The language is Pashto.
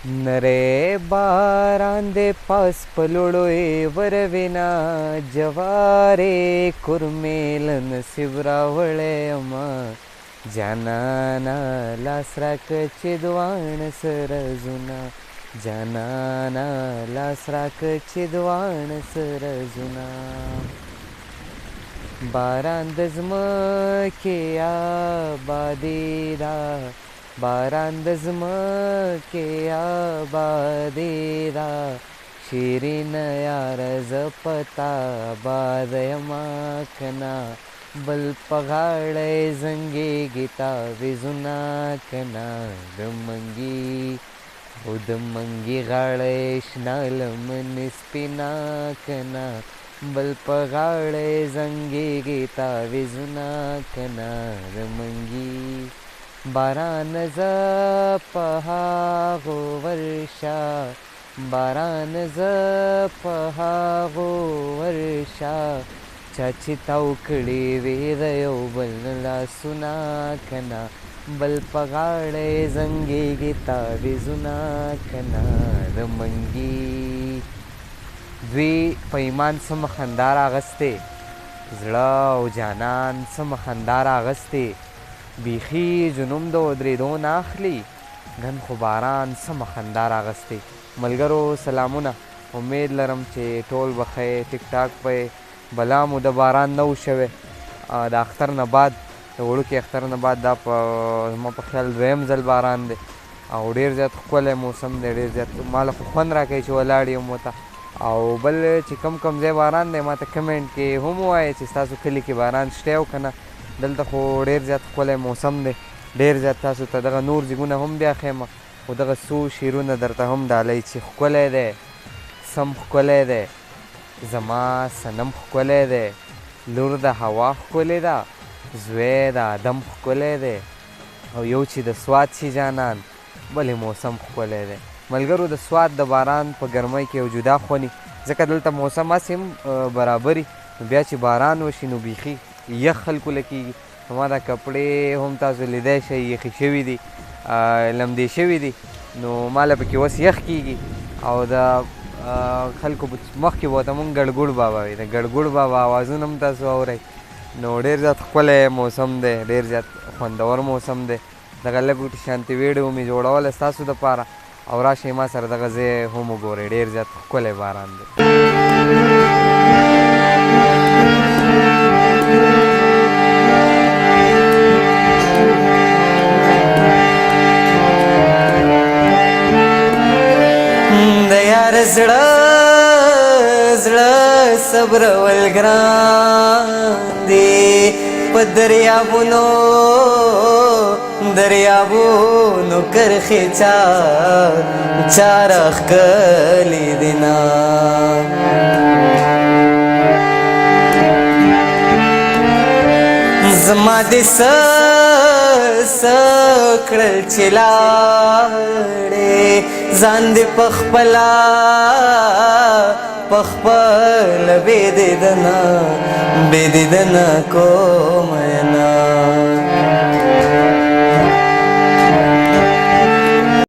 नरे बारां दे पास पलोड़ोए वरविना जवारे कुर्मेलन शिवरावळे अमा जानाना लासराक चिदवाण सरजुना जानाना लासराक चिदवाण सरजुना बारांदजम के आबादीदा बारांदजम के आबादीदा शिरीन यार जपता बादयमाकना बलपगाळे जंगे गीता विजुनाकना दमंगी उदमंगी गाळेश नालम निस्पिनाकना बलपगाळे जंगे गीता विजुनाकना दमंगी बारान जपहा गो वर्षा बारान जपहा गो वर्षा चाची तावकडी वेदयो बलला सुनाकना बलपगाळे जंगे गीता विजुनाकना दमंगी द्वी पैमान सम खंदार आगस्ते जड़ा ओ जानान सम खंदार आगस्ते बीखी जुनुम दो द्रेदो नाखली घन खुबारान सम खंदार आगस्ते मलगरो सलामुना उम्मीद लरम चे टोल बखे टिक टाक पे बला मुद बारान नौ शवे द अख्तर न बाद वड़ू के अख्तर न बाद दा म पे ख्याल द्वेम जल बारान दे और ढेर ज्यादा खुले मौसम दे ढेर ज्यादा माल खुन राखे च वलाड़ी मोता او بل چې کم ځای باران دی ما ته کمنټ کې هم ووایه چې ستاسو کلي کې باران شته او که نه دلته خو ډېر زیات ښکلی موسم دی ډېر زیات تاسو ته دغه نور ځیګونه هم بیا ښیم خو دغه څو شعرونه درته هم ډالۍ چې ښکلی دی سم ښکلی دی زما صنم ښکلی دی لور د هوا ښکلې ده زوی د آدم ښکلی دی او یو چې د سوات شي جانان بلې موسم ښکلی دی ملګرو د سوات د باران په ګرمۍ کې یو جدا خوني ځکه دلته موسم هسې هم برابري بیا چې باران وشي نو بیخي یخ خلکو له کېږي ما دا کپړې هم تاسو لیدی شئ یخې شوي دي لمدې شوي دي نو ما له پکې اوس یخ کېږي او د خلکو مخکې به ورته مونږ ګړګوړ بابا وي د ګړګوړ بابا آوازونه هم تاسو اورئ نو ډېر زیات ښکلی موسم دی ډېر زیات خوندور موسم دی دغه لږ شانتي ویډیو مې جوړوله ستاسو دپاره او راشئ ما سره دغه ځای هم وګورئ ډېر زیات ښکلی باران دی د یار زړه زړه صبرول ګران دی په دریابونو کرښې چاره ښکلې دي نه زما دې څه کړل چې لاړې ځان دې پخپله بې دیدنه کوم